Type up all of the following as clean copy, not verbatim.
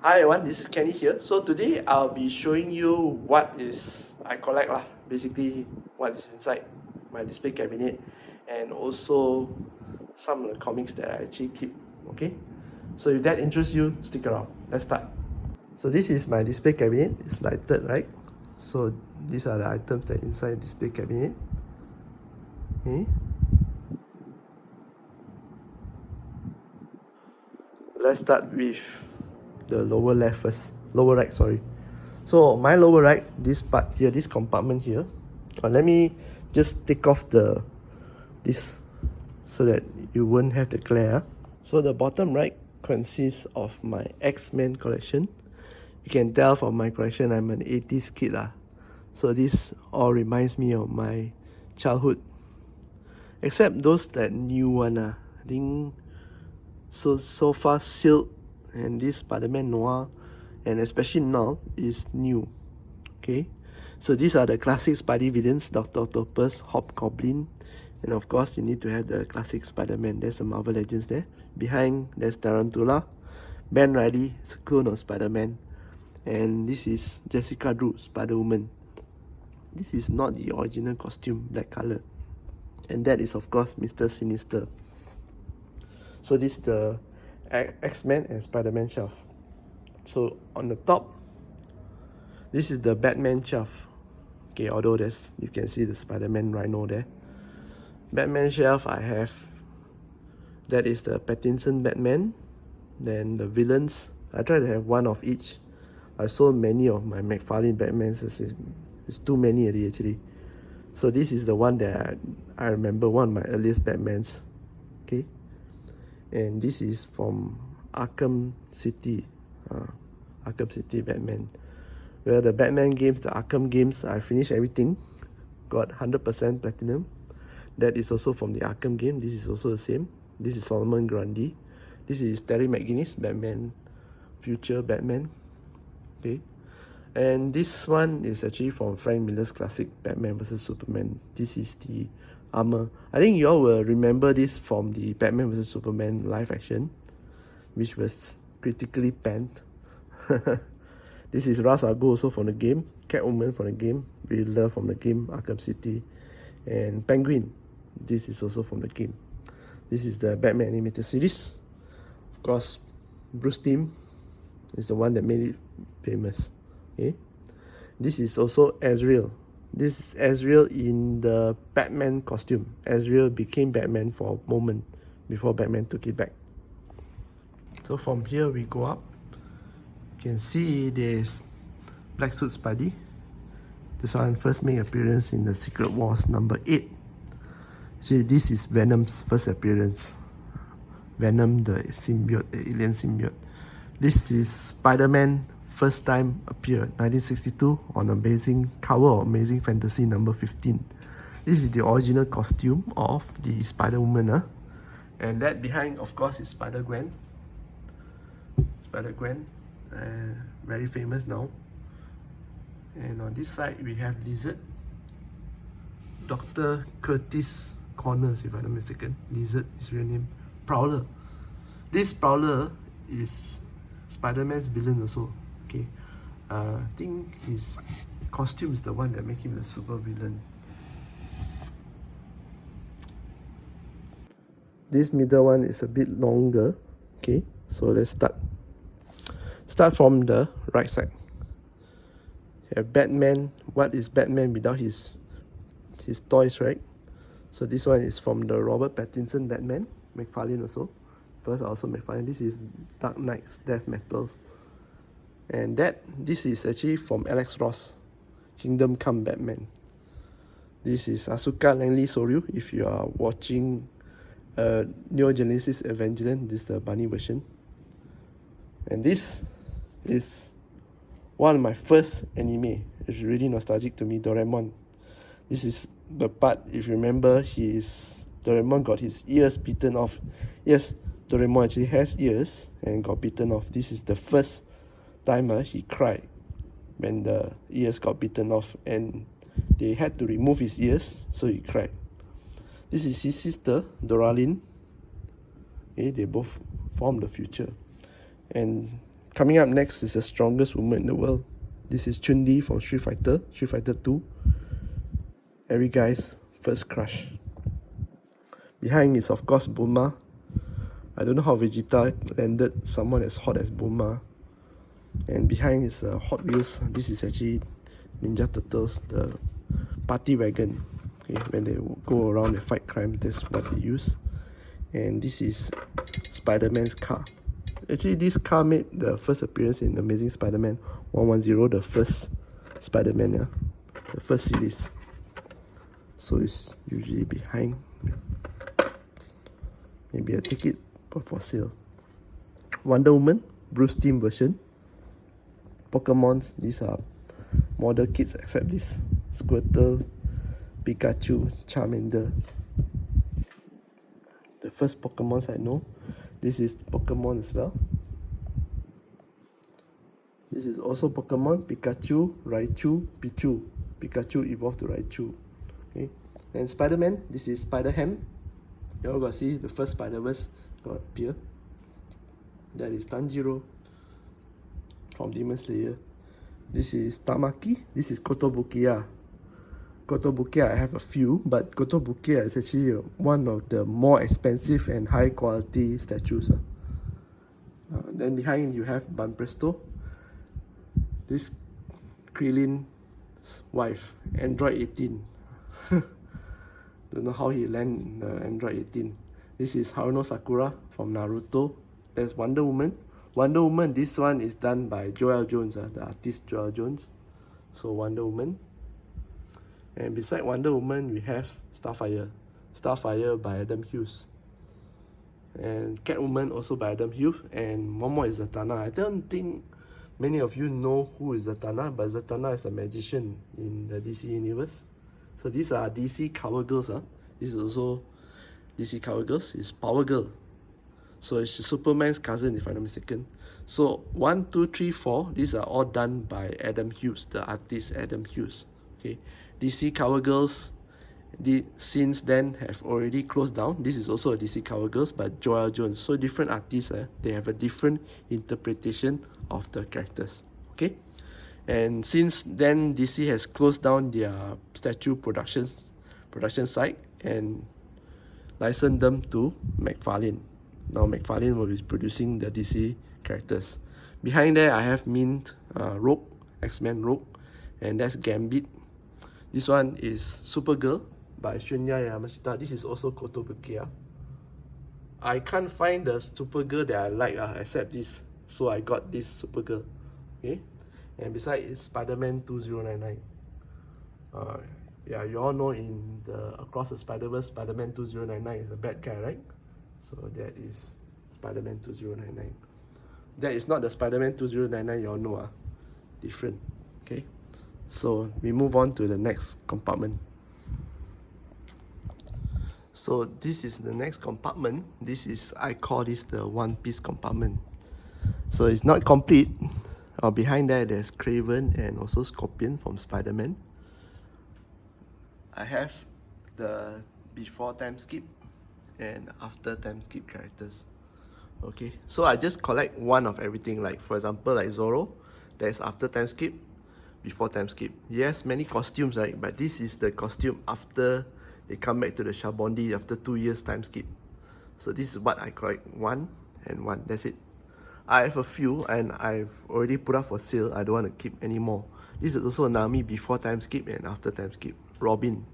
Hi everyone, this is Kenny here. So today I'll be showing you what is I collect lah. Basically what is inside my display cabinet and also some of the comics that I actually keep. Okay? So if that interests you, stick around. Let's start. So this is my display cabinet. It's lighted, right? So these are the items that are inside display cabinet. Okay. Let's start with the lower left first. Lower right, sorry. So my lower right, this part here, this compartment here. Let me just take off this so that you won't have the glare. So the bottom right consists of my X-Men collection. You can tell from my collection I'm an 80's kid lah. So this all reminds me of my childhood. Except those that new one I think so far Silk and this Spider-Man Noir and especially now is new. Okay, so these are the classic Spidey villains: Dr. Octopus, Hobgoblin, and of course you need to have the classic Spider-Man. There's the Marvel Legends there. Behind there's Tarantula, Ben Reilly, is a clone of Spider-Man, and this is Jessica Drew, SpiderWoman. This is not the original costume, black color, and that is of course Mr. Sinister. So this is the X-Men and Spider-Man shelf. So on the top, this is the Batman shelf. Okay, although there's, you can see the Spider-Man Rhino there. Batman shelf I have, that is the Pattinson Batman. Then the villains, I try to have one of each. I sold many of my McFarlane Batmans, it's too many already actually. So this is the one that I remember, one of my earliest Batmans. Okay, and this is from Arkham City, Arkham City Batman. Well, the Batman games, the Arkham games, I finished everything, got 100% platinum. That is also from the Arkham game. This is also the same. This is Solomon Grundy. This is Terry McGinnis, Batman, future Batman. Okay, and this one is actually from Frank Miller's classic Batman vs Superman. This is the armor. I think you all will remember this from the Batman vs Superman live action, which was critically panned. This is Ra's al Ghul also from the game, Catwoman from the game, Riddler from the game, Arkham City, and Penguin. This is also from the game. This is the Batman animated series. Of course, Bruce Timm is the one that made it famous. Okay, this is also Azrael. This is Azrael in the Batman costume. Azrael became Batman for a moment before Batman took it back. So from here we go up. You can see there's Black Suit Spidey. This one first made appearance in the Secret Wars number 8. See, this is Venom's first appearance. Venom, the symbiote, the alien symbiote. This is Spider-Man first time appeared 1962 on Amazing cover of Amazing Fantasy number 15. This is the original costume of the Spider-Woman, and that behind of course is Spider-Gwen. Spider-Gwen, very famous now. And on this side we have Lizard, Dr. Curtis Connors if I'm not mistaken. Lizard is real name. Prowler. This Prowler is Spider-Man's villain also. Okay, I think his costume is the one that makes him the super villain. This middle one is a bit longer. Okay, so let's start from the right side. You have Batman. What is Batman without his toys, right? So this one is from the Robert Pattinson Batman, McFarlane also. Toys are also McFarlane. This is Dark Knight's Death Metals. And this is actually from Alex Ross, Kingdom Come Batman. This is Asuka Langley Soryu. If you are watching Neo Genesis Evangelion, this is the bunny version. And this is one of my first anime. It's really nostalgic to me, Doraemon. This is the part, if you remember, Doraemon got his ears bitten off. Yes, Doraemon actually has ears and got bitten off. This is the first time he cried when the ears got bitten off, and they had to remove his ears, so he cried. This is his sister, Doralyn. Okay, they both form the future. And Coming up next is the strongest woman in the world. This is Chun-Li from Street Fighter 2. Every guy's first crush. Behind is of course Bulma. I don't know how Vegeta landed someone as hot as Bulma. And behind is Hot Wheels. This is actually Ninja Turtles, the party wagon. Okay, when they go around and fight crime, that's what they use. And this is Spider-Man's car. Actually, this car made the first appearance in Amazing Spider-Man 110, the first Spider-Man, yeah? The first series. So it's usually behind. Maybe a ticket for sale. Wonder Woman, Bruce Timm version. Pokemons, these are model kits except this. Squirtle, Pikachu, Charmander. The first Pokemons I know. This is Pokemon as well. This is also Pokemon, Pikachu, Raichu, Pichu. Pikachu evolved to Raichu. Okay. And Spider-Man, this is Spider-Ham. You all got see the first Spider-Verse got appear. That is Tanjiro from Demon Slayer. This is Tamaki. This is Kotobukiya. Kotobukiya I have a few, but Kotobukiya is actually one of the more expensive and high quality statues. Then behind you have Banpresto. This Krillin's wife, Android 18. Don't know how he landed Android 18. This is Haruno Sakura from Naruto. There's Wonder Woman. Wonder Woman, this one is done by Joel Jones, the artist Joel Jones. So Wonder Woman. And beside Wonder Woman, we have Starfire. Starfire by Adam Hughes. And Catwoman also by Adam Hughes. And one more is Zatanna. I don't think many of you know who is Zatanna, but Zatanna is a magician in the DC universe. So these are DC Cover Girls. This is also DC Cover Girls. It's Power Girl. So it's Superman's cousin, if I'm not mistaken. So 1, 2, 3, 4. These are all done by Adam Hughes, the artist Adam Hughes. Okay, DC Cover Girls, since then have already closed down. This is also a DC Cover Girls, but Joel Jones. So different artists, they have a different interpretation of the characters. Okay, and since then DC has closed down their statue production site and licensed them to McFarlane. Now McFarlane will be producing the DC characters. Behind there I have Mint Rogue, X-Men Rogue, and that's Gambit. This one is Supergirl by Shunya Yamashita. This is also Kotobukiya. I can't find the Supergirl that I like except this, so I got this Supergirl. Okay, and beside is Spider-Man 2099. Yeah, you all know in the Across the Spider-Verse, Spider-Man 2099 is a bad guy, right? So that is Spider-Man 2099. That is not the Spider-Man 2099 you all know. Different. Okay, so we move on to the next compartment. So this is the next compartment. I call this the One Piece compartment. So it's not complete. Behind that there's Kraven and also Scorpion from Spider-Man. I have the before time skip and after time skip characters. Okay, so I just collect one of everything. Like for example, like Zoro, there's after time skip, before time skip. Yes, many costumes, right? But this is the costume after they come back to the Shabondi after 2 years time skip. So this is what I collect, one and one. That's it. I have a few and I've already put up for sale. I don't want to keep any more. This is also Nami before time skip and after time skip. Robin.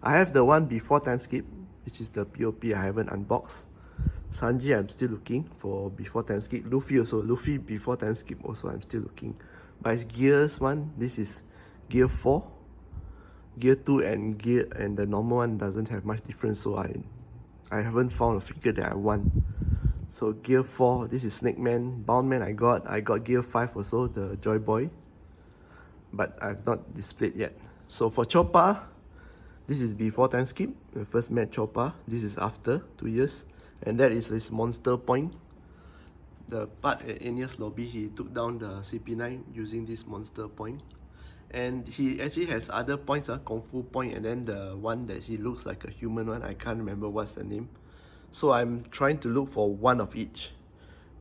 I have the one before time skip, which is the POP I haven't unboxed. Sanji I'm still looking for before time skip. Luffy also. Luffy before time skip also I'm still looking. But it's Gears one. This is Gear 4. Gear 2 and the normal one doesn't have much difference, so I haven't found a figure that I want. So Gear 4, this is Snake Man. Bound Man I got Gear 5 also, the Joy Boy. But I've not displayed yet. So for Chopper, this is before time skip. We first met Chopper. This is after 2 years. And that is his monster point. The part at Enia's lobby, he took down the CP9 using this monster point. And he actually has other points, Kung Fu point, and then the one that he looks like a human one, I can't remember what's the name. So I'm trying to look for one of each.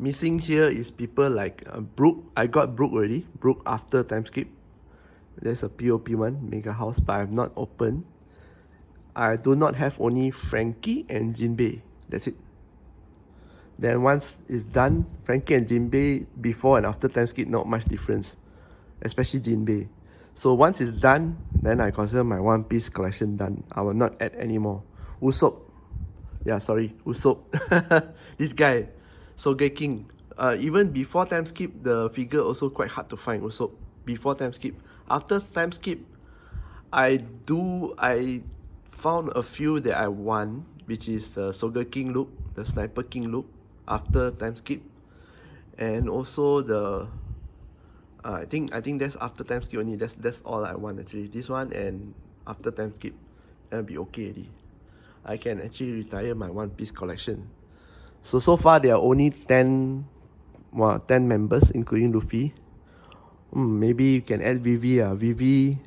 Missing here is people like Brooke. I got Brooke already. Brooke after time skip. There's a POP one, Mega House, but I have not opened. I do not have only Frankie and Jinbei. That's it. Then once it's done, Frankie and Jinbei before and after time skip, not much difference. Especially Jinbei. So once it's done, then I consider my One Piece collection done. I will not add anymore. Usopp. Yeah, sorry, Usopp. This guy, Sogeking. Even before time skip, the figure also quite hard to find. Usopp before time skip. After time skip, I found a few that I want, which is the Sogeking look, the Sniper King look after time skip, and also the I think that's after time skip only. That's all I want actually. This one and after time skip, that'll be okay already. I can actually retire my One Piece collection. So far there are only 10 members, including Luffy. Maybe you can add Vivi. Vivi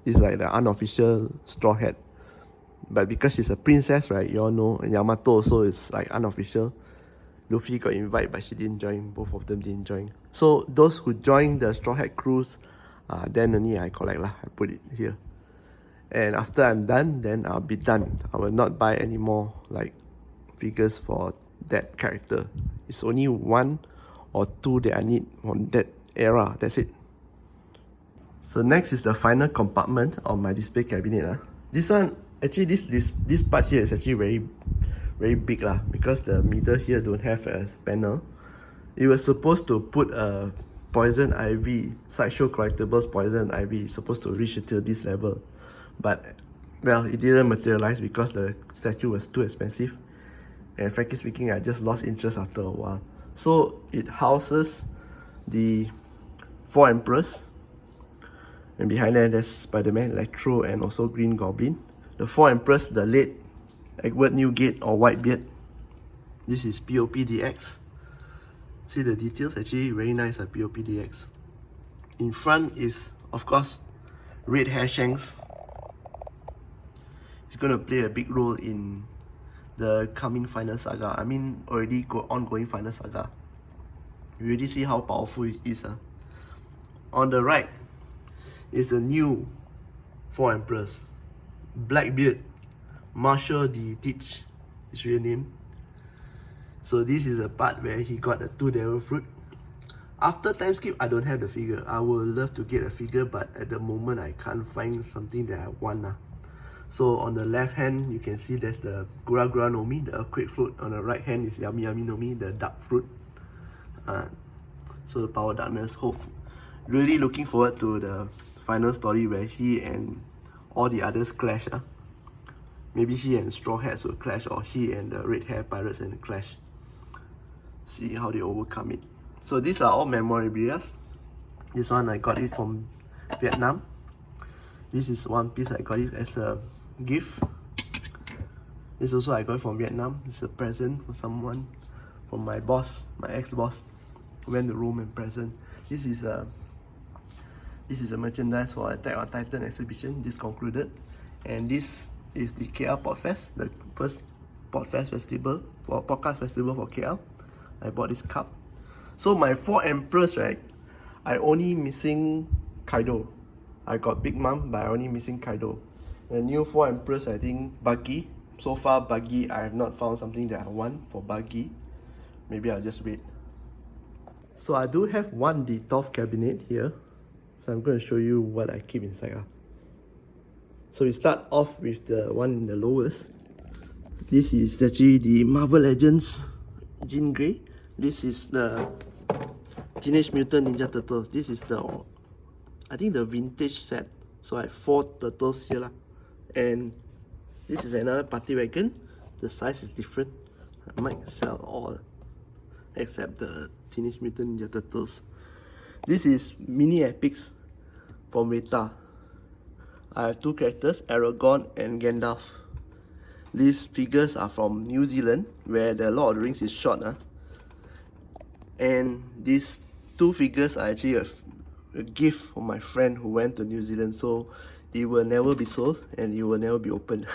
is like the unofficial Straw Hat. But because she's a princess, right? You all know. And Yamato also is like unofficial. Luffy got invited, but she didn't join. Both of them didn't join. So those who join the Straw Hat cruise, then only I collect lah. I put it here. And after I'm done, then I'll be done. I will not buy any more like figures for that character. It's only 1 or 2 that I need on that era. That's it. So next is the final compartment on my display cabinet. This one, actually this part here is actually very big lah, because the middle here don't have a panel. It was supposed to put a Poison Ivy, Sideshow Collectibles Poison Ivy, supposed to reach until this level. But, well, it didn't materialize because the statue was too expensive. And frankly speaking, I just lost interest after a while. So, it houses the 4 Emperors. And behind that, there's Spider-Man, Electro, and also Green Goblin. The 4 Emperors, the late Edward Newgate or Whitebeard. This is POPDX. See the details, actually very nice at POPDX. In front is, of course, Red Hair Shanks. He's going to play a big role in the coming Final Saga. I mean, already ongoing Final Saga. You already see how powerful it is. On the right is the new 4 Emperors. Blackbeard, Marshall D. Teach, his real name. So this is a part where he got the 2 Devil Fruit. After time skip, I don't have the figure. I would love to get a figure, but at the moment I can't find something that I want. So on the left hand, you can see there's the Gura Gura no Mi, the Earthquake Fruit. On the right hand is Yami Yami no Mi, the Dark Fruit. So the Power Darkness. Really looking forward to the final story where he and all the others clash. Maybe he and Straw Hats will clash, or he and the Red Hair Pirates and clash. See how they overcome it. So these are all memorabilia. This one I got it from Vietnam. This is one piece I got it as a gift. This also I got it from Vietnam. It's a present for someone, from my boss, my ex-boss. Went to Rome and present. This is a merchandise for Attack on Titan exhibition. This concluded, and this is the KL Podfest, the first podcast festival for KL. I bought this cup. So my 4 Emperors, right? I only missing Kaido. I got Big Mom, but I only missing Kaido. The new 4 Emperors, I think Buggy. So far, Buggy, I have not found something that I want for Buggy. Maybe I'll just wait. So I do have one Detolf cabinet here. So I'm going to show you what I keep inside. So we start off with the one in the lowest. This is actually the Marvel Legends Jean Grey. This is the Teenage Mutant Ninja Turtles. This is the, I think, the vintage set. So I have 4 turtles here. And this is another party wagon. The size is different. I might sell all except the Teenage Mutant Ninja Turtles. This is mini epics from Reta. I have 2 characters, Aragorn and Gandalf. These figures are from New Zealand, where the Lord of the Rings is shot. And these 2 figures are actually a gift from my friend who went to New Zealand, so it will never be sold and it will never be opened.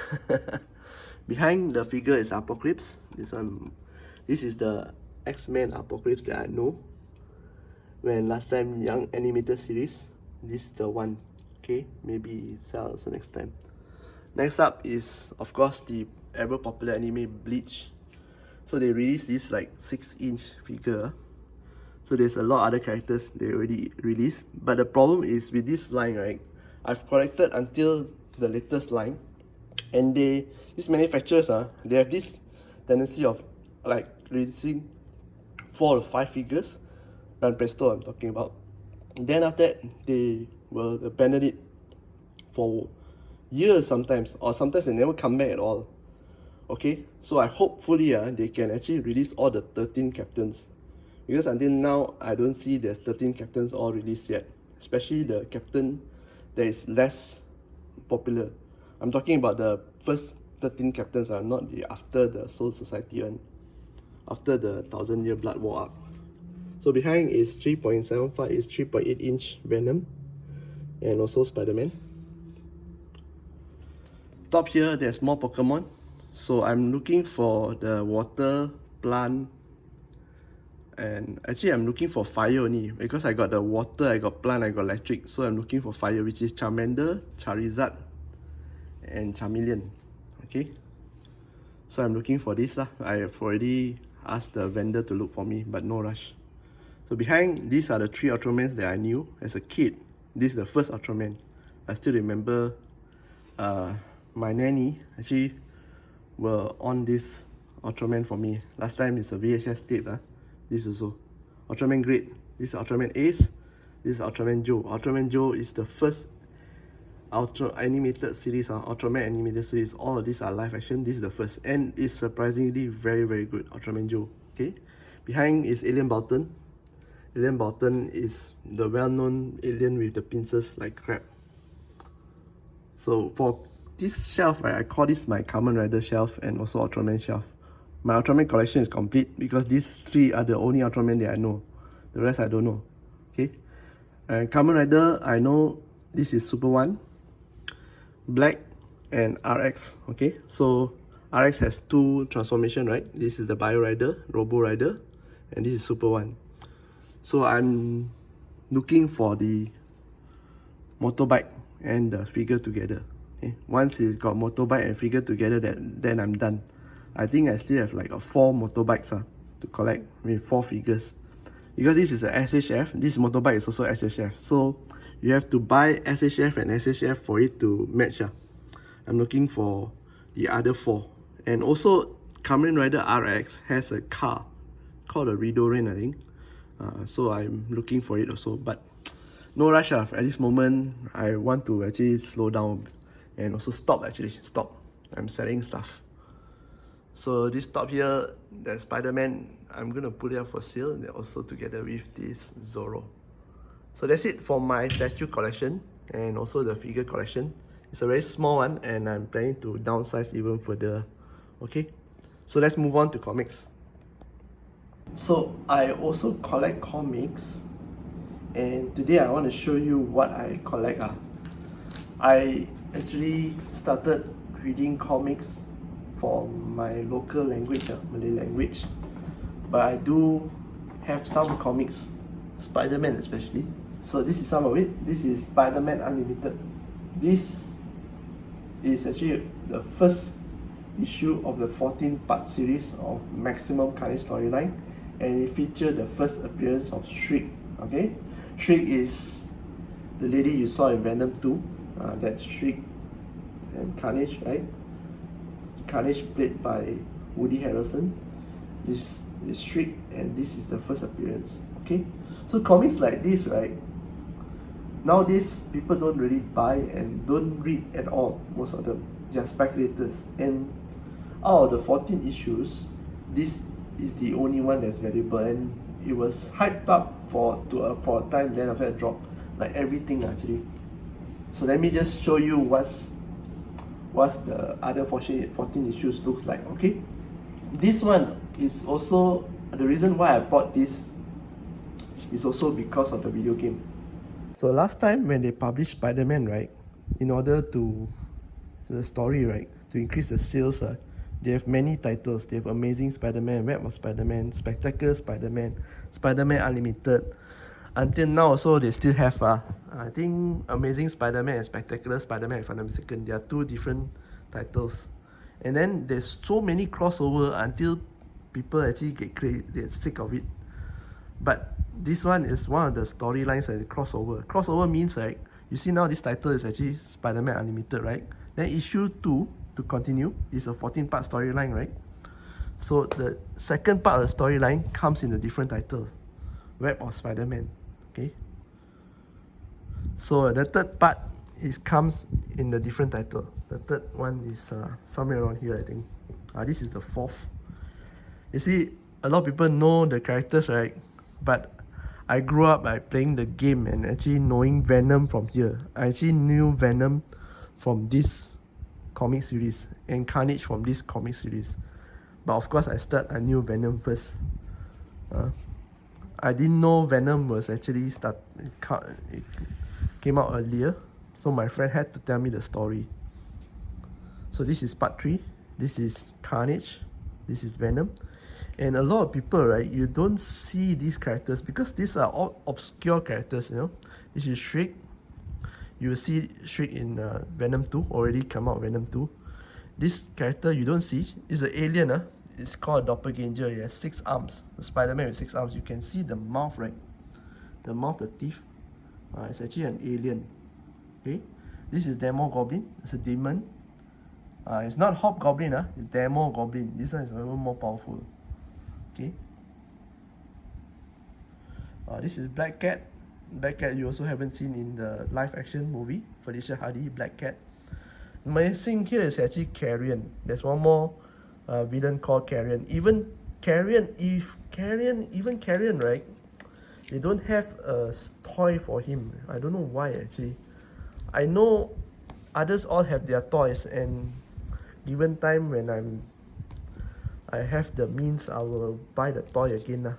Behind the figure is Apocalypse. This is the X-Men Apocalypse that I know. When last time young animated series, this is the one. Okay, maybe sell also next time. Next up is of course the ever popular anime Bleach. So they released this like 6-inch figure. So there's a lot of other characters they already released. But the problem is with this line, right? I've collected until the latest line, and these manufacturers they have this tendency of like releasing 4 or 5 figures. Presto I'm talking about. Then after that they will abandon it for years sometimes, or sometimes they never come back at all. Okay, so I hopefully they can actually release all the 13 captains, because until now I don't see there's 13 captains all released yet, especially the captain that is less popular. I'm talking about the first 13 captains, not the after the Soul Society one, after the 1000-year Blood War arc. So behind is 3.75 is 3.8-inch Venom, and also Spider-Man. Top here there's more Pokemon. So I'm looking for the water, plant, and actually I'm looking for fire only, because I got the water, I got plant, I got electric. So I'm looking for fire, which is Charmander, Charizard, and Charmeleon. Okay, so I'm looking for this lah. I have already asked the vendor to look for me, but no rush. So behind, these are the 3 Ultramans that I knew as a kid. This is the first Ultraman. I still remember my nanny actually were on this Ultraman for me. Last time it's a VHS tape. This also Ultraman Great. This is Ultraman Ace. This is Ultraman Joe. Ultraman Joe is the first Ultra animated series, Ultraman animated series. All of these are live action. This is the first, and it's surprisingly very, very good. Ultraman Joe. Okay, behind is Alien Baltan. Alien Baltan is the well-known alien with the pincers like crab. So for this shelf, right, I call this my Kamen Rider shelf and also Ultraman shelf. My Ultraman collection is complete because these 3 are the only Ultraman that I know. The rest I don't know. Okay, and Kamen Rider, I know this is Super 1, Black, and RX. Okay, so RX has 2 transformation, right? This is the Bio Rider, Robo Rider, and this is Super 1. So I'm looking for the motorbike and the figure together. Okay? Once it's got motorbike and figure together, then I'm done. I think I still have like 4 motorbikes to collect with 4 figures. Because this is a SHF, this motorbike is also SHF. So you have to buy SHF and SHF for it to match. I'm looking for the other 4. And also Kamen Rider RX has a car called a Ridoran, I think. So I'm looking for it also, but no rush. At this moment I want to actually slow down and also stop. I'm selling stuff. So this top here, the Spider-Man, I'm gonna put it up for sale, and also together with this Zorro. So that's it for my statue collection and also the figure collection. It's a very small one, and I'm planning to downsize even further. Okay, so let's move on to comics. So I also collect comics, and today I want to show you what I collect. I actually started reading comics from my local language, Malay language, but I do have some comics, Spider-Man especially. So this is some of it. This is Spider-Man Unlimited. This is actually the first issue of the 14-part series of Maximum Carnage storyline, and it featured the first appearance of Shriek. Okay, Shriek is the lady you saw in Venom 2. That's Shriek and Carnage, right? Carnage played by Woody Harrelson. This is Shriek, and this is the first appearance. Okay, so comics like this, right? Nowadays, people don't really buy and don't read at all. Most of them, they are speculators. And out of the 14 issues, this is the only one that's valuable, and it was hyped up for a time. Then after that dropped, like everything actually. So let me just show you what's the other 14 issues looks like. Okay, this one is also the reason why I bought this is also because of the video game. So last time when they published Spider-Man, right, in order to the story, right, to increase the sales, They have many titles. They have Amazing Spider-Man, Web of Spider-Man, Spectacular Spider-Man, Spider-Man Unlimited. Until now also they still have I think Amazing Spider-Man and Spectacular Spider-Man, if I'm not mistaken. They are two different titles. And then there's so many crossover until people actually get sick of it. But this one is one of the storylines and the crossover. Crossover means like you see now this title is actually Spider-Man Unlimited, right? Then issue 2 to continue is a 14-part storyline, right? So the second part of the storyline comes in a different title, Web of Spider-Man. Okay. So the third part comes in the different title. The third one is somewhere around here, I think. This is the fourth. You see, a lot of people know the characters, right? But I grew up by playing the game and actually knowing Venom from here. I actually knew Venom from this comic series and Carnage from this comic series. But of course, I knew Venom first. I didn't know Venom was actually it came out earlier. So my friend had to tell me the story. So this is part 3. This is Carnage. This is Venom. And a lot of people, right, you don't see these characters because these are all obscure characters, you know. This is Shriek. You will see Shriek in Venom 2, already come out Venom 2. This character you don't see is an alien. It's called a doppelganger. He has 6 arms. The Spider-Man with 6 arms. You can see the mouth, right? The mouth, the teeth. It's actually an alien. Okay. This is Demogoblin. It's a demon. It's not Hobgoblin. It's Demogoblin. This one is even more powerful. Okay. This is Black Cat. Black Cat you also haven't seen in the live action movie. Felicia Hardy, Black Cat. My thing here is actually Carrion. There's one more villain called Carrion. Even Carrion, right? They don't have a toy for him. I don't know why actually. I know others all have their toys, and given time when I have the means, I will buy the toy again.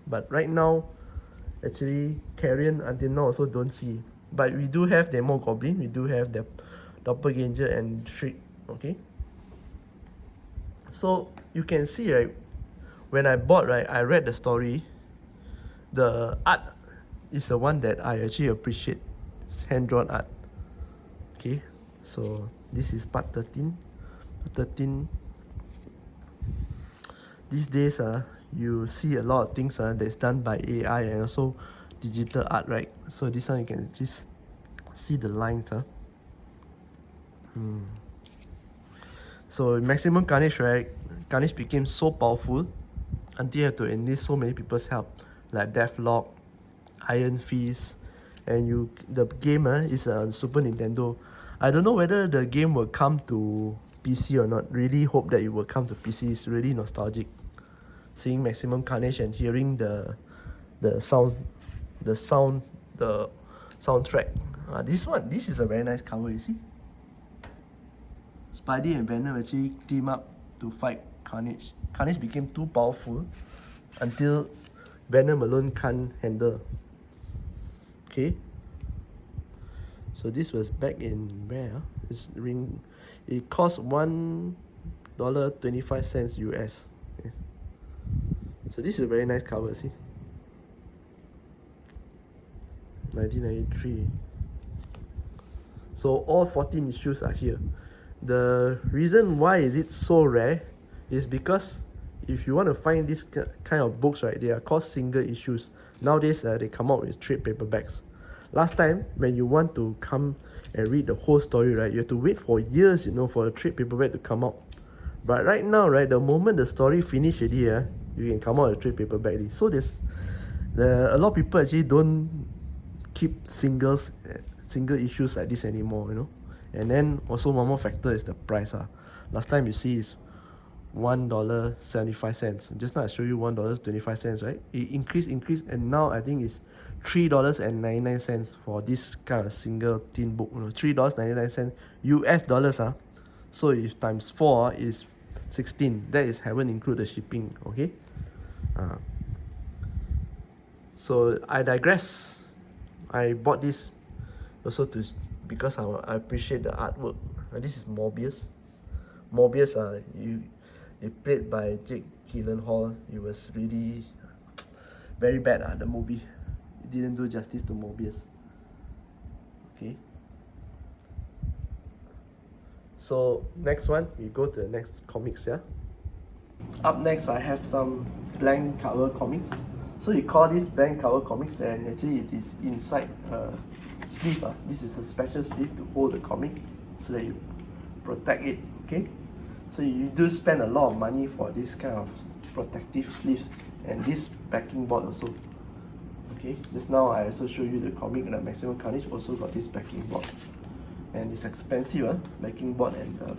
But right now, actually, Carrion until now also don't see. But we do have Demogoblin, we do have the Doppelganger and Shriek. Okay. So you can see, right, when I bought, right, I read the story. The art is the one that I actually appreciate. It's hand-drawn art. Okay, so this is part 13. 13. These days, you see a lot of things that's done by AI and also digital art, right? So this one you can just see the lines. So Maximum Carnage, right? Carnage became so powerful until you have to enlist so many people's help, like Deathlock, Iron Fist, and the game is on Super Nintendo. I don't know whether the game will come to PC or not. Really hope that it will come to PC. It's really nostalgic. Seeing Maximum Carnage and hearing the soundtrack. This is a very nice cover, you see. Spidey and Venom actually team up to fight Carnage. Carnage became too powerful until Venom alone can't handle. Okay. So this was back in where? It cost $1.25 US. Yeah. So this is a very nice cover, see? 1993. So all 14 issues are here. The reason why is it so rare is because if you want to find this kind of books, right, they are called single issues. Nowadays, they come out with trade paperbacks. Last time, when you want to come and read the whole story, right, you have to wait for years, for a trade paperback to come out. But right now, right, the moment the story finish already, you can come out with a trade paperback already. So a lot of people actually don't keep single issues like this anymore, And then also one more factor is the price. Last time you see is $1.75. Just now I show you $1.25, right? It increased, and now I think it's $3.99 for this kind of single thin book. $3.99 US dollars. So if times 4 is 16. That is haven't include the shipping. Okay. So I digress. I bought this also because I appreciate the artwork. This is Morbius. played by Jake Gyllenhaal. It was really very bad, the movie. It didn't do justice to Mobius. Okay. So next one, we go to the next comics, yeah? Up next, I have some blank cover comics. So you call this blank cover comics, and actually it is inside a sleeve. This is a special sleeve to hold the comic so that you protect it, okay? So you do spend a lot of money for this kind of protective sleeve and this backing board also. Okay, just now I also show you the comic, the Maximum Carnage also got this backing board. And it's expensive, backing board and the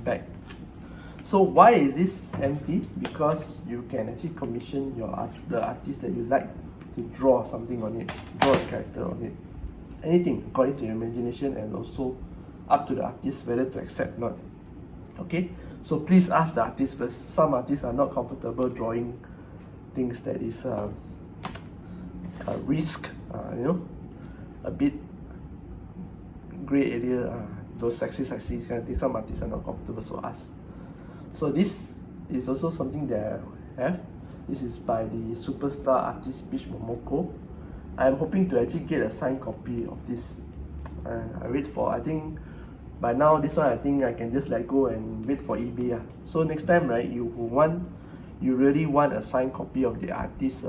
back. So why is this empty? Because you can actually commission the artist that you like to draw something on it, draw a character on it. Anything according to your imagination, and also up to the artist whether to accept or not. Okay, so please ask the artist first. Some artists are not comfortable drawing things that is a risk, a bit gray area, those sexy kind of things. Some artists are not comfortable, so ask. So this is also something that I have. This is by the superstar artist Beach Momoko. I'm hoping to actually get a signed copy of this. I wait for, I think by now this one I think I can just let go and wait for eBay. So next time, right, you really want a signed copy of the artist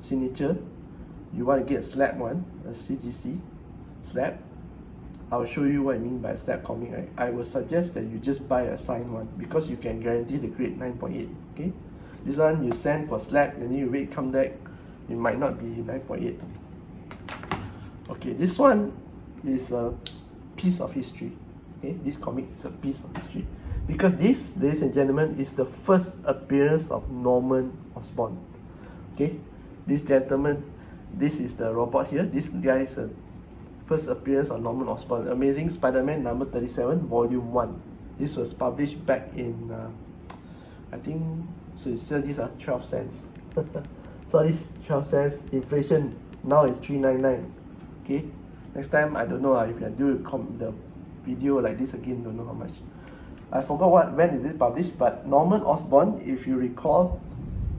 signature, you want to get a slab one, a CGC slab. I will show you what I mean by slab comic, right? I will suggest that you just buy a signed one because you can guarantee the grade 9.8. Okay, this one you send for slab and then you wait, come back, it might not be 9.8. Okay, this one is a piece of history. Okay, this comic is a piece of history because this, ladies and gentlemen, is the first appearance of Norman Osborn. Okay, this gentleman, this is the robot here. This guy is a first appearance of Norman Osborn. Amazing Spider-Man number 37, volume 1. This was published back in I think, so it's still these are 12 cents. So this 12 cents, inflation now is 3.99. Okay, next time I don't know if I do the video like this again, don't know how much. I forgot when is it published, but Norman Osborn, if you recall,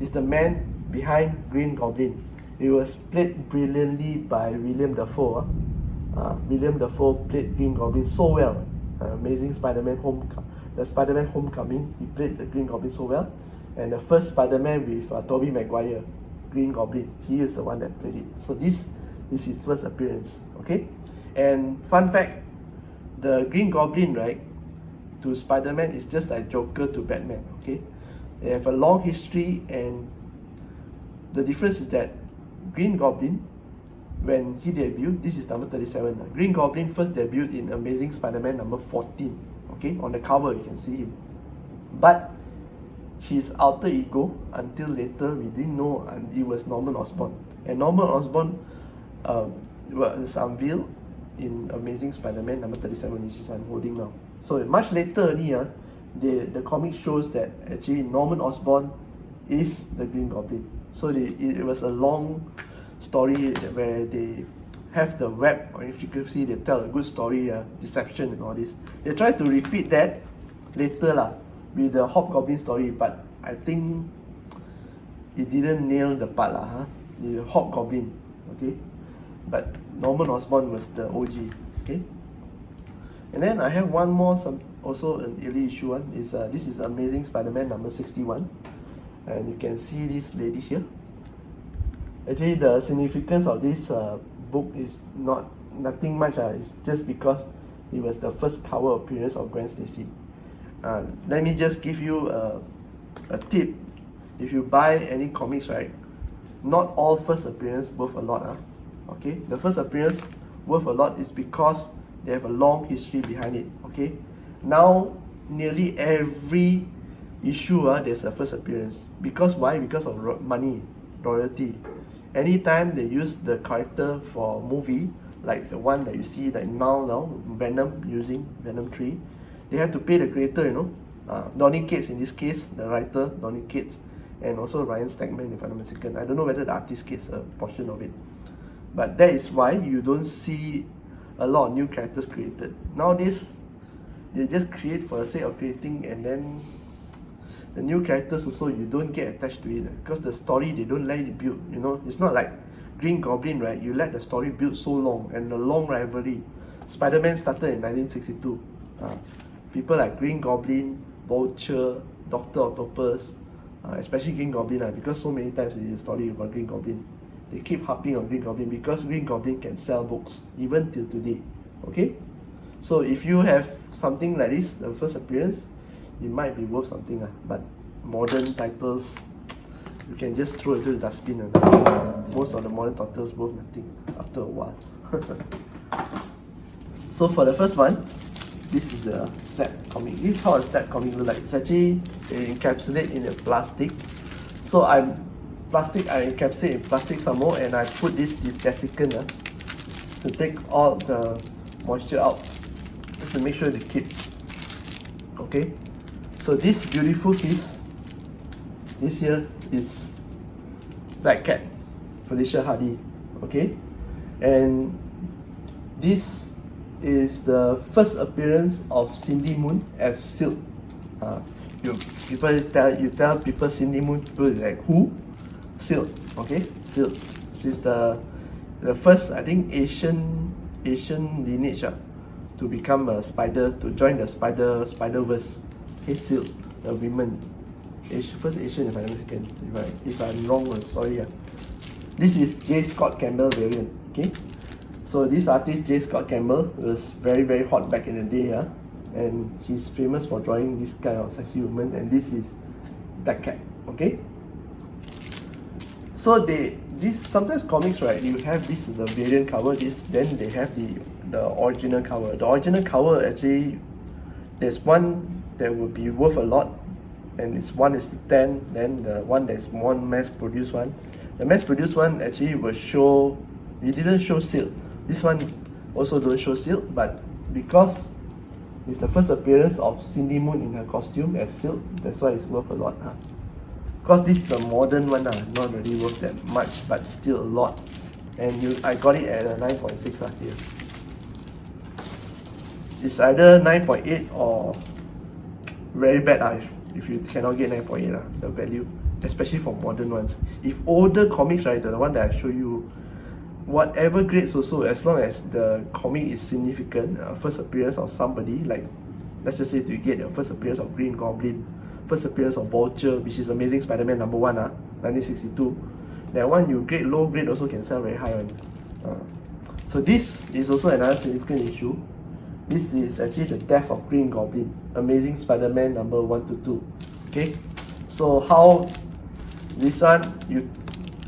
is the man behind Green Goblin. It was played brilliantly by William Dafoe. William Dafoe played Green Goblin so well. Amazing Spider-Man Homecoming, he played the Green Goblin so well. And the first Spider-Man with Tobey Maguire, Green Goblin, he is the one that played it. So this is his first appearance. Okay, and fun fact, the Green Goblin, right, to Spider-Man is just like Joker to Batman. Okay, they have a long history, and the difference is that Green Goblin, when he debuted, this is number 37. Green Goblin first debuted in Amazing Spider-Man number 14. Okay, on the cover you can see him. But his alter ego, until later we didn't know, and it was Norman Osborn. And Norman Osborn was unveiled in Amazing Spider-Man number 37, which is I'm holding now. So much later, the comic shows that actually Norman Osborn is the Green Goblin. So it was a long story where they have the web, or if you can see, they tell a good story, deception and all this. They try to repeat that later with the Hobgoblin story, but I think it didn't nail the part the Hobgoblin. Okay, but Norman Osborn was the OG. Okay, and then I have one more, also an early issue one, is this is Amazing Spider-Man number 61, and you can see this lady here. Actually, the significance of this book is nothing much. It's just because it was the first cover appearance of Gwen Stacy. Let me just give you a tip. If you buy any comics, right, not all first appearance worth a lot. Okay, the first appearance worth a lot is because they have a long history behind it. Okay, now nearly every issue there's a first appearance. Because why? Because of money, royalty. Anytime they use the character for movie, like the one that you see like now Venom, using Venom 3, they have to pay the creator, Donny Cates in this case, the writer Donny Cates, and also Ryan Stegman, if I'm not mistaken. I don't know whether the artist gets a portion of it, but that is why you don't see a lot of new characters created nowadays. they just create for the sake of creating, and then the new characters also you don't get attached to it because the story they don't let it build. You know, it's not like Green Goblin, right? You let the story build so long and the long rivalry. Spider-Man started in 1962. People like Green Goblin, Vulture, Doctor Octopus, especially Green Goblin, because so many times in the story about Green Goblin, they keep harping on Green Goblin because Green Goblin can sell books even till today. Okay, so if you have something like this, the first appearance, it might be worth something, but modern titles, you can just throw it to the dustbin. Most of the modern titles worth nothing after a while. So for the first one, this is the snap comic. This is how a snap comic looks like. It's actually encapsulated in a plastic. So I encapsulate in plastic some more, and I put this desiccant to take all the moisture out, just to make sure they keep. Okay, so this beautiful piece, this here is Black Cat, Felicia Hardy. Okay, and this is the first appearance of Cindy Moon as Silk. You tell people Cindy Moon, people like, who? Silk. Okay, Silk. She's the first, I think, Asian lineage to become a spider, to join the Spider-Verse. Okay, Silk, the women. First Asian, if I'm not mistaken. If I'm wrong, sorry. This is J. Scott Campbell variant. Okay, so this artist J. Scott Campbell was very, very hot back in the day, and he's famous for drawing this kind of sexy woman, and this is Black Cat. Okay, so this sometimes comics, right, you have this is a variant cover, then they have the original cover. The original cover, actually, there's one that will be worth a lot, and it's 1:10. Then the one that's more mass-produced one, the mass-produced one actually will show, it didn't show Silk. This one also don't show Silk, but because it's the first appearance of Cindy Moon in her costume as Silk, that's why it's worth a lot. Because this is a modern one, not really worth that much, but still a lot. And I got it at a 9.6 here. It's either 9.8 or very bad if you cannot get 9.8 the value, especially for modern ones. If older comics, right, the one that I show you, whatever grades also, as long as the comic is significant, first appearance of somebody, like let's just say you get the first appearance of Green Goblin, first appearance of Vulture, which is Amazing Spider-Man number 1, 1962. That one you grade low grade also can sell very high one. So this is also another significant issue. This is actually the death of Green Goblin, Amazing Spider-Man number 1 to 2. Okay, so how this one,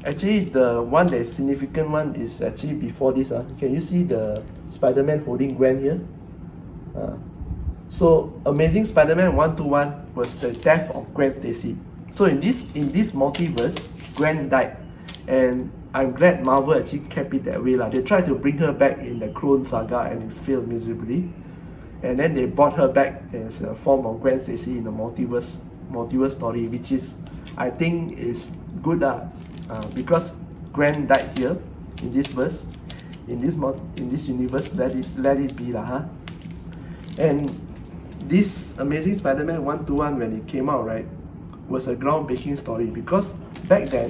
actually the one that is significant one is actually before this. Can you see the Spider-Man holding Gwen here? So Amazing Spider-Man 121 was the death of Gwen Stacy. So in this multiverse, Gwen died, and I'm glad Marvel actually kept it that way. They tried to bring her back in the Clone Saga and it failed miserably. And then they brought her back as a form of Gwen Stacy in the multiverse story, which is, I think, is good because Gwen died here in this verse, in this universe. Let it be And this Amazing Spider-Man 121, when it came out, right, was a groundbreaking story because back then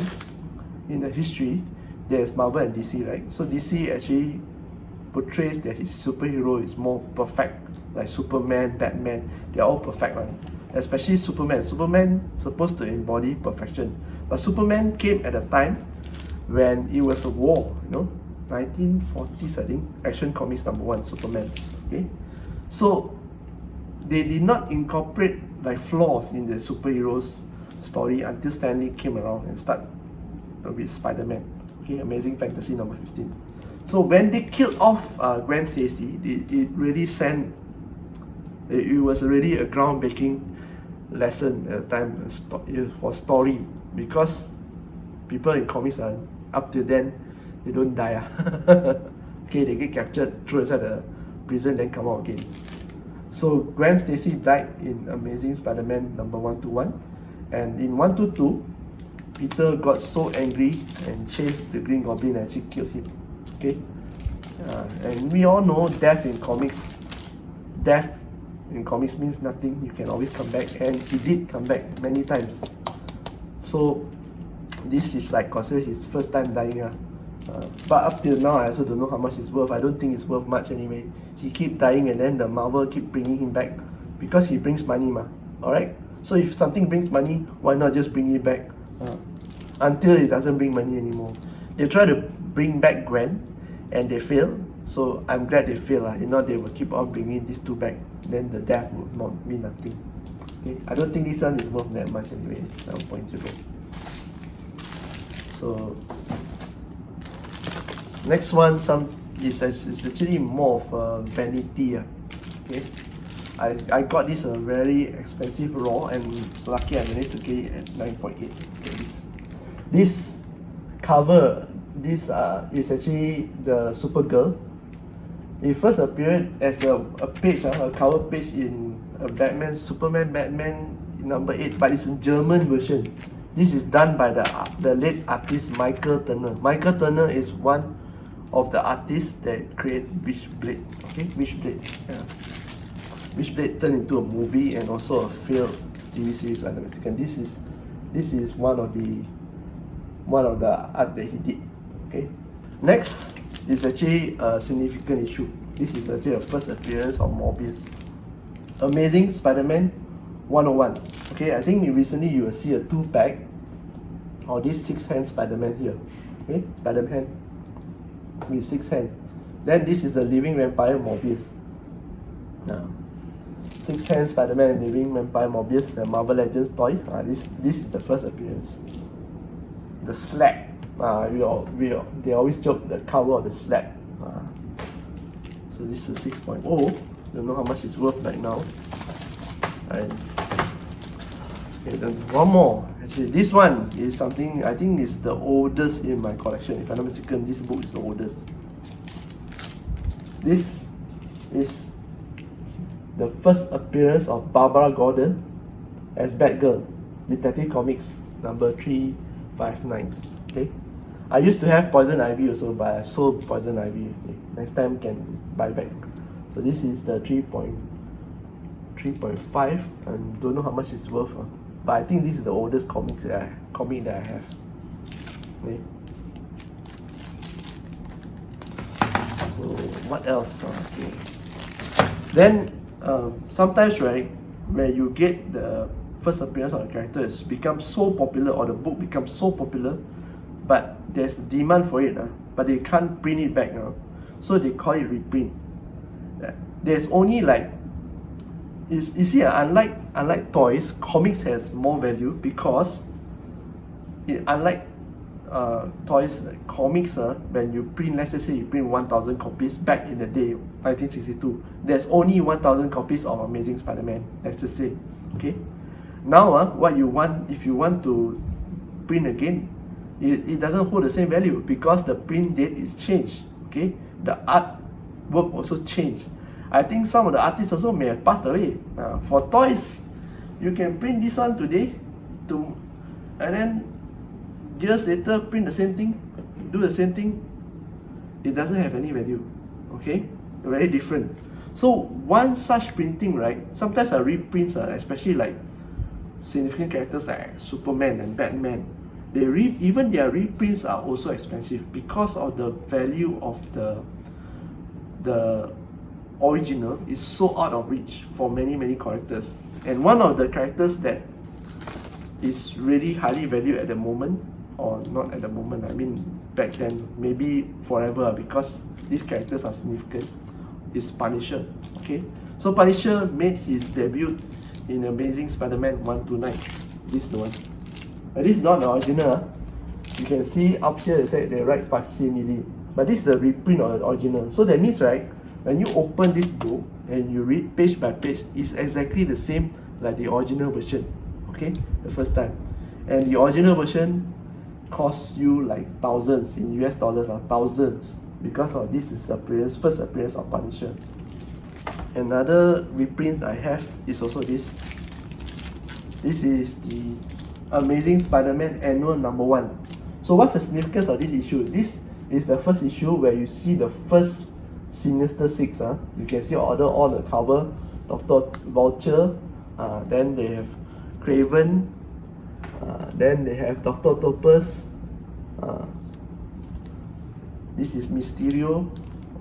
in the history there's Marvel and DC, right? So DC actually portrays that his superhero is more perfect, like Superman, Batman, they're all perfect, right? Especially Superman. Superman supposed to embody perfection, but Superman came at a time when it was a war, 1940s, I think, Action Comics number 1, Superman. Okay, so they did not incorporate flaws in the superheroes story until Stan Lee came around and started with Spider-Man. Okay, Amazing Fantasy number 15. So when they killed off Gwen Stacy, it really it was already a groundbreaking lesson at the time for story, because people in comics are up to then they don't die. Okay, they get captured, thrown inside the prison, then come out again. So Gwen Stacy died in Amazing Spider-Man number 121, and in 122, Peter got so angry and chased the Green Goblin and actually killed him. Okay, and we all know death in comics. Death in comics means nothing. You can always come back, and he did come back many times. So this is like considered his first time dying. But up till now, I also don't know how much it's worth. I don't think it's worth much anyway. He keep dying, and then the Marvel keep bringing him back because he brings money, alright? So if something brings money, why not just bring it back until it doesn't bring money anymore? They try to bring back Gwen, and they fail. So I'm glad they fail. If not, they will keep on bringing these two back. Then the death would not mean nothing. Okay? I don't think this one is worth that much anyway. 7.0. So next one, is actually more of a vanity. Okay, I got this a very expensive raw, and so lucky I managed to get it at 9.8. Okay, this cover, this is actually the Supergirl. It first appeared as a page, a cover page in a Superman Batman number 8, but it's a German version. This is done by the late artist Michael Turner. Michael Turner is one of the artists that create Witchblade. Okay, Witchblade. Yeah. Witchblade turned into a movie and also a failed TV series, if I'm not mistaken. This is one of the art that he did. Okay. Next is actually a significant issue. This is actually a first appearance of Morbius. Amazing Spider-Man 101. Okay, I think recently you will see a 2-pack of this 6-hand Spider-Man here. Okay, Spider-Man with 6 hands. Then this is the Living Vampire Morbius. Now, 6-hand Spider-Man, Living Vampire Morbius, the Marvel Legends toy. This is the first appearance. The Slab. They always joke the cover of the Slab. So this is 6.0. Don't know how much it's worth right now. And okay, then one more. Actually, this one is something I think is the oldest in my collection. If I'm not mistaken, this book is the oldest. This is the first appearance of Barbara Gordon as Batgirl, Detective Comics number 359. Okay, I used to have Poison Ivy also, but I sold Poison Ivy. Okay. Next time can buy back. So this is the 3.5. I don't know how much it's worth, but I think this is the oldest comic that I have. Okay. So what else? Okay. Then sometimes, right, where you get the first appearance of the character is becomes so popular, or the book becomes so popular, but there's demand for it, but they can't print it back now, so they call it reprint. There's only like, you see, unlike toys, comics has more value because unlike toys, like comics, when you print, let's just say you print 1,000 copies back in the day, 1962, there's only 1,000 copies of Amazing Spider-Man, let's just say. Okay, now what you want, if you want to print again, it doesn't hold the same value because the print date is changed. Okay, the artwork also changed. I think some of the artists also may have passed away. For toys, you can print this one today, and then years later print the same thing, do the same thing. It doesn't have any value. Okay, very different. So one such printing, right? Sometimes reprints, especially like significant characters like Superman and Batman, even their reprints are also expensive because of the value of the original is so out of reach for many collectors. And one of the characters that is really highly valued at the moment, or not at the moment, I mean back then, maybe forever, because these characters are significant, is Punisher. Okay, so Punisher made his debut in Amazing Spider-Man 129. This is the one. And this is not the original. You can see up here it said they write facsimile, but this is the reprint of the original. So that means, right, when you open this book and you read page by page, it's exactly the same like the original version. Okay, the first time. And the original version costs you like thousands in US dollars, or thousands, because of this is the first appearance of Punisher. Another reprint I have is also this. This is the Amazing Spider-Man Annual number 1. So what's the significance of this issue? This is the first issue where you see the first Sinister Six. You can see all the cover Dr. Vulture, then they have Craven, then they have Dr. Octopus, this is Mysterio,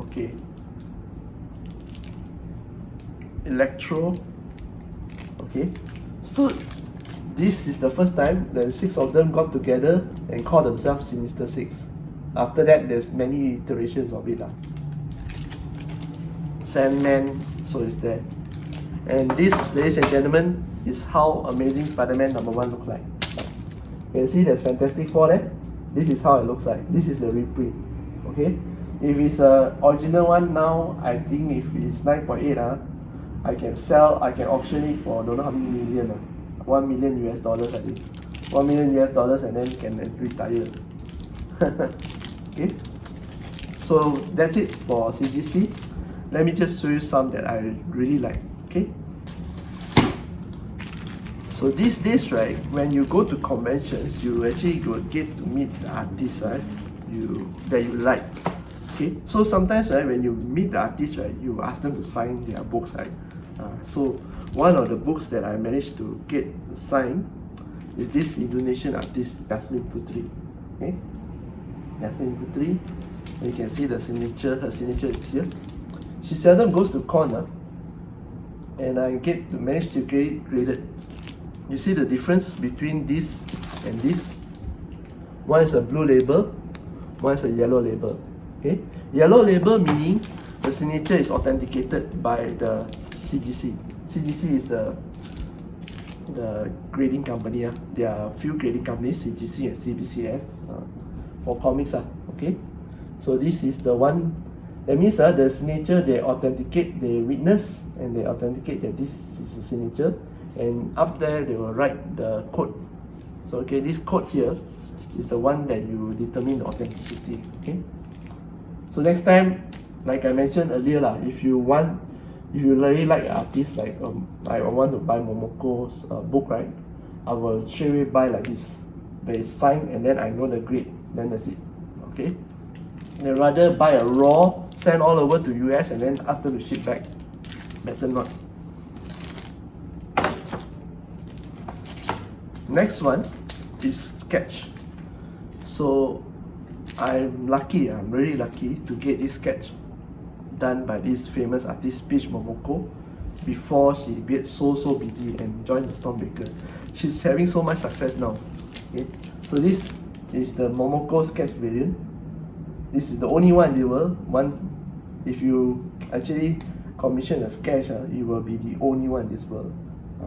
okay, Electro, okay. So this is the first time the 6 of them got together and called themselves Sinister Six. After that, there's many iterations of it lah. Sandman, so is there. And this, ladies and gentlemen, is how Amazing Spider-Man #1 looks like. You can see there's Fantastic Four there. This is how it looks like. This is a reprint. Okay? If it's a original one now, I think if it's 9.8, I can auction it for don't know how many million. $1 million US, I think. $1 million US and then can retire. Okay? So that's it for CGC. Let me just show you some that I really like. Okay? So these days, right, when you go to conventions, you actually get to meet the artists, right, that you like. Okay, so sometimes, right, when you meet the artists, right, you ask them to sign their books, right. So one of the books that I managed to get signed is this Indonesian artist Yasmin Putri. Okay, Yasmin Putri. And you can see the signature. Her signature is here. She seldom goes to con, and I manage to get it graded. You see the difference between this and this? One is a blue label, one is a yellow label. Okay, yellow label meaning the signature is authenticated by the CGC. CGC is the grading company. There are a few grading companies, CGC and CBCS, for comics. Okay, so this is the one. That means the signature, they authenticate, they witness, and they authenticate that this is a signature. And up there they will write the code. So okay, this code here is the one that you determine the authenticity. Okay. So next time, like I mentioned earlier, if you really like an artist, like I want to buy Momoko's book, right, I will straight away buy like this. They sign and then I know the grade, then that's it. Okay. I'd rather buy a raw, send all over to US and then ask them to ship back. Better not. Next one is sketch. So I'm really lucky to get this sketch done by this famous artist Peach Momoko before she gets so busy and joined the Stormbreaker. She's having so much success now. Okay? So this is the Momoko sketch variant. This is the only one in the world. If you actually commission a sketch, it will be the only one in this world.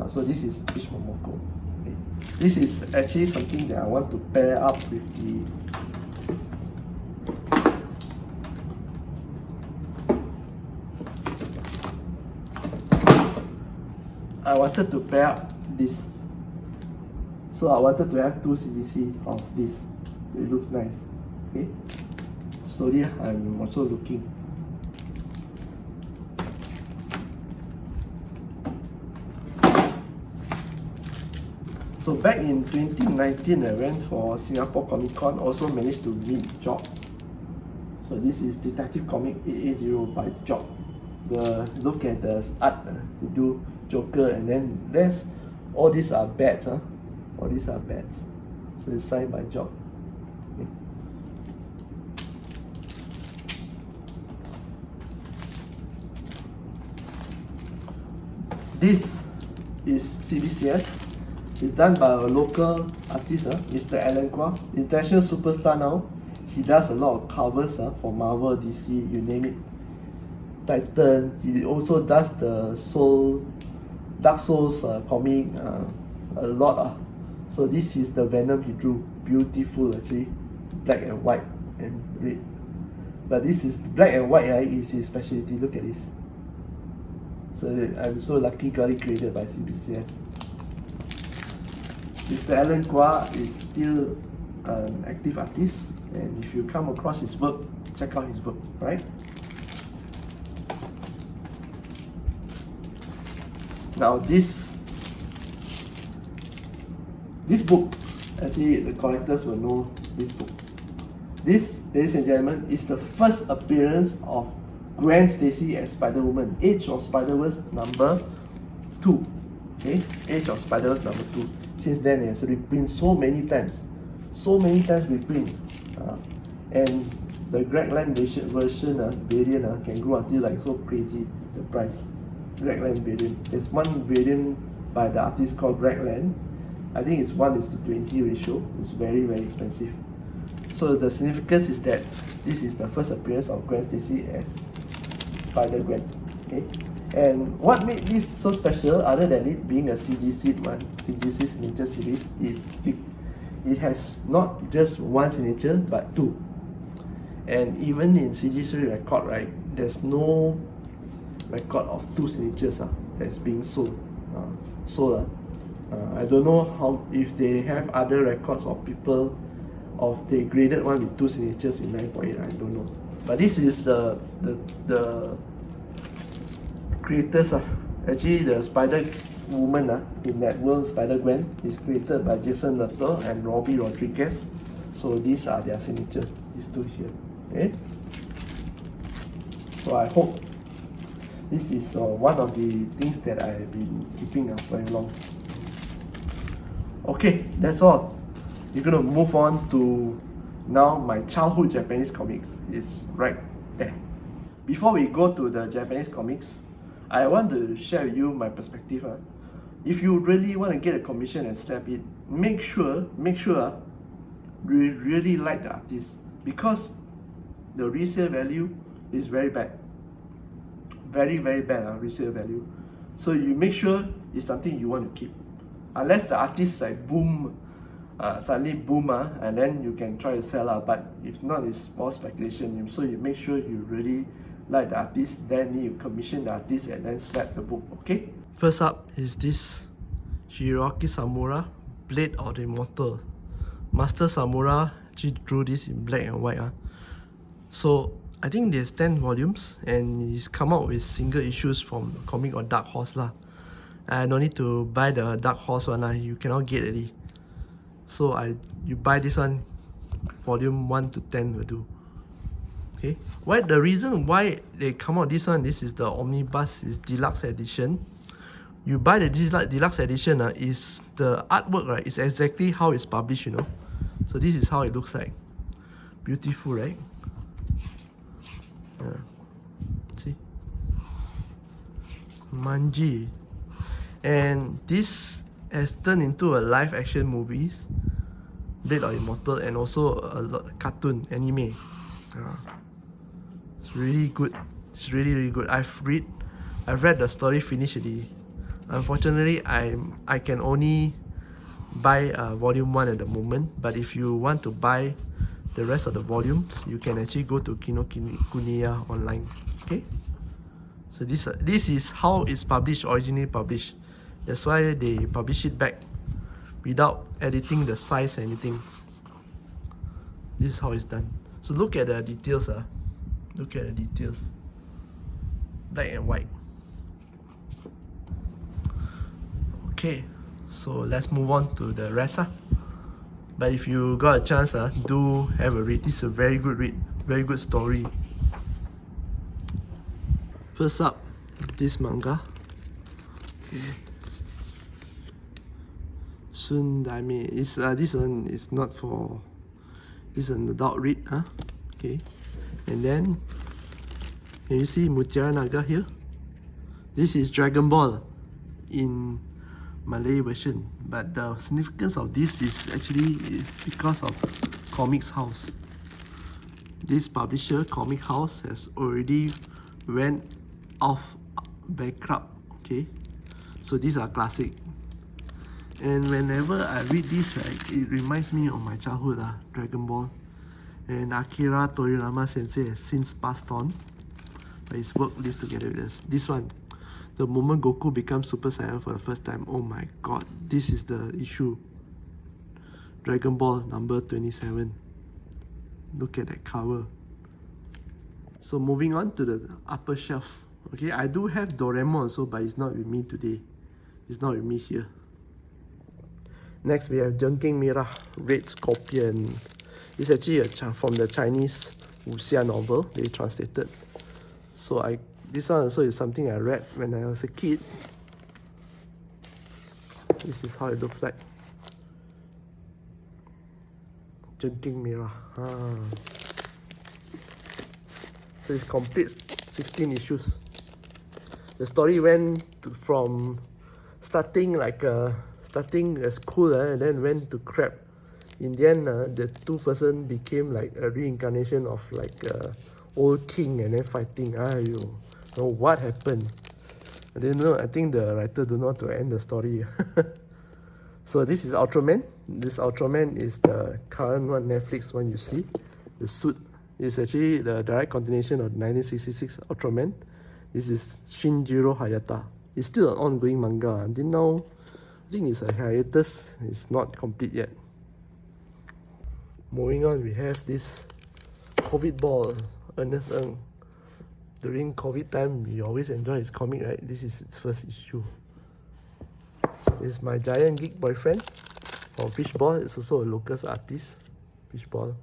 So this is Peach Momoko. Okay. This is actually something that I want to pair up with the I wanted to pair up this. So I wanted to have 2 CGC of this. So it looks nice. Okay. Slowly I'm also looking. So back in 2019, I went for Singapore Comic Con, also managed to meet Jock. So this is Detective Comic 880 by Jock. Look at the art, to do Joker, and then there's all these are bats. All these are bats. So it's signed by Jock. Okay. This is CBCS. It's done by a local artist, Mr. Alan Kwa, international superstar now. He does a lot of covers for Marvel, DC, you name it. Titan. He also does the Dark Souls comic, a lot. So this is the Venom he drew. Beautiful actually, black and white and red. But this is black and white, is his specialty. Look at this. So I'm so lucky got it created by CBCS. Mr. Alan Kwa is still an active artist, and if you come across his work, check out his work, right? Now this book, actually the collectors will know this book. This, ladies and gentlemen, is the first appearance of Gwen Stacy and SpiderWoman. Age of Spider-Verse number 2. Okay, Age of Spider-Verse number 2. Since then it has reprint so many times. So many times reprint. And the Greg Land version variant can go until like so crazy the price. Greg Land variant. There's one variant by the artist called Greg Land. I think it's 1:20 ratio. It's very expensive. So the significance is that this is the first appearance of Gwen Stacy as Spider-Gwen. Okay, and what made this so special, other than it being a CGC signature series, it has not just one signature but two. And even in CGC record, right, there's no record of two signatures that's being sold. I don't know how if they have other records of people of the graded one with two signatures with 9.8. I don't know. But this is the creators. Actually, the SpiderWoman in that world, Spider-Gwen, is created by Jason Luther and Robbie Rodriguez. So these are their signature, these two here. Okay. So I hope this is one of the things that I have been keeping for very long. Okay, that's all. We're gonna move on to now my childhood Japanese comics. It's right there. Before we go to the Japanese comics, I want to share with you my perspective. If you really want to get a commission and slap it, make sure you really like the artist, because the resale value is very bad. Very bad resale value. So you make sure it's something you want to keep. Unless the artist like suddenly boom, and then you can try to sell but if not, it's more speculation. So you make sure you really like the artist, then you commission the artist and then slap the book. Okay. First up is this Hiroaki Samura, Blade of the Immortal. Master Samura drew this in black and white. So I think there's 10 volumes and he's come out with single issues from the comic or Dark Horse lah. I don't need to buy the Dark Horse one, you cannot get it. So you buy this one, volume 1 to 10 will do. Okay, the reason why they come out this one, this is the omnibus, is deluxe edition. You buy the deluxe edition, is the artwork, right, is exactly how it's published, So this is how it looks like. Beautiful, right? See, Manji. And this has turned into a live action movies, Blade of Immortal, and also a cartoon anime. It's really good. It's really good. I've read the story finished already. Unfortunately, I can only buy volume 1 at the moment, but if you want to buy the rest of the volumes, you can actually go to Kinokuniya online. Okay, so this is how it's originally published. That's why they publish it back without editing the size or anything. This is how it's done. So look at the details. Look at the details. Black and white. Okay, so let's move on to the rest. But if you got a chance, do have a read. This is a very good read. Very good story. First up, this manga. Okay. Sundaime. This one is not for. This is an adult read. Okay. And then, can you see Mutiara Naga here? This is Dragon Ball in Malay version, but the significance of this is because of Comics House. This publisher, Comic House, has already went off bankrupt. Okay, so these are classic, and whenever I read this, right, it reminds me of my childhood, Dragon Ball. And Akira Toriyama Sensei has since passed on, but his work lives together with us. This one, the moment Goku becomes Super Saiyan for the first time, oh my god, this is the issue. Dragon Ball number 27. Look at that cover. So moving on to the upper shelf. Okay, I do have Doraemon also, but it's not with me today. It's not with me here. Next we have Jengking Mirror, Red Scorpion. It's actually from the Chinese wuxia novel they translated. So this one also is something I read when I was a kid. This is how it looks like. Genting Merah. So it's complete 16 issues. The story went from starting as cool and then went to crap. In the end, the two person became like a reincarnation of like old king and then fighting. You know what happened? I didn't know. I think the writer don't know how to end the story. So this is Ultraman. This Ultraman is the current one, Netflix one you see. The suit is actually the direct continuation of 1966 Ultraman. This is Shinjiro Hayata. It's still an ongoing manga. Until now, I think it's a hiatus. It's not complete yet. Moving on, we have this COVID ball, Ernest Ng. During COVID time, we always enjoy his comic, right? This is its first issue. This is my giant geek boyfriend from Fishball. It's also a local artist, Fishball.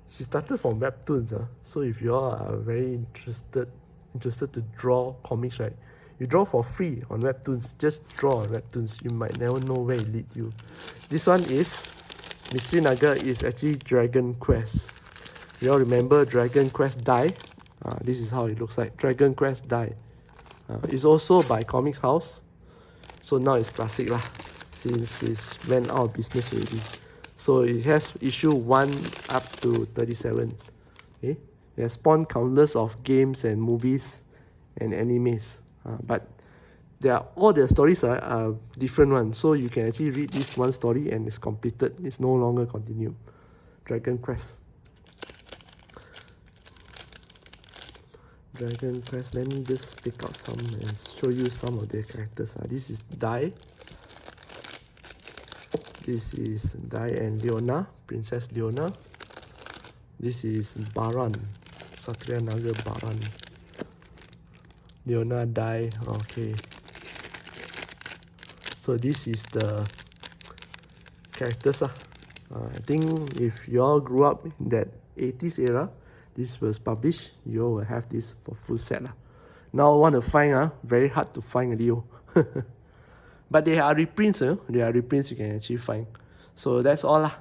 She started from webtoons, so if you all are very interested to draw comics, right? You draw for free on webtoons. Just draw on webtoons. You might never know where it lead you. This one is Mystery Nugget is actually Dragon Quest. You all remember Dragon Quest Die? This is how it looks like. Dragon Quest Die. It's also by Comics House. So now it's classic lah, since it's went out of business already. So it has issue 1 up to 37. Okay? It has spawned countless of games and movies and animes. But all their stories are different ones. So you can actually read this one story and it's completed. It's no longer continued. Dragon Quest. Dragon Quest, let me just take out some and show you some of their characters. This is Dai. This is Dai and Leona, Princess Leona. This is Baran, Satria Naga Baran. Leona, Dai, okay. So this is the characters. I think if you all grew up in that 80s era, this was published, you will have this for full set. Now want to find, very hard to find, Leo. But they are reprints, they are reprints you can actually find. So that's all.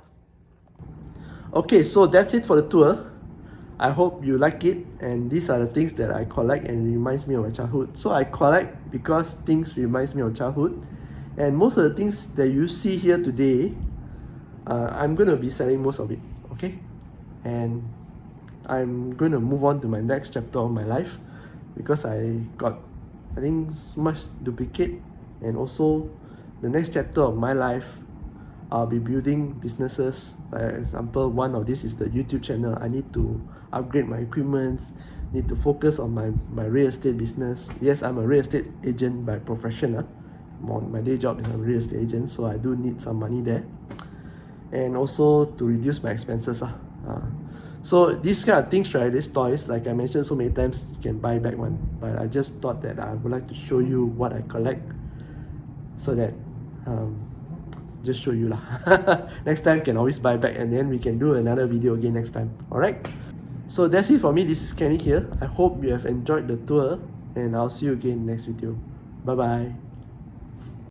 Okay, so that's it for the tour. I hope you like it, and these are the things that I collect and reminds me of my childhood. So I collect because things reminds me of childhood, and most of the things that you see here today, I'm going to be selling most of it, okay? And I'm going to move on to my next chapter of my life because I got, I think, so much duplicate, and also the next chapter of my life, I'll be building businesses. Like example, one of this is the YouTube channel. I need to upgrade my equipment, need to focus on my real estate business. Yes, I'm a real estate agent by profession. My day job is a real estate agent, so I do need some money there. And also to reduce my expenses. So these kind of things, right, these toys, like I mentioned so many times, you can buy back one. But I just thought that I would like to show you what I collect, so that just show you lah. Next time can always buy back, and then we can do another video again next time. Alright, so that's it for me. This is Kenny here. I hope you have enjoyed the tour, and I'll see you again next video. Bye bye.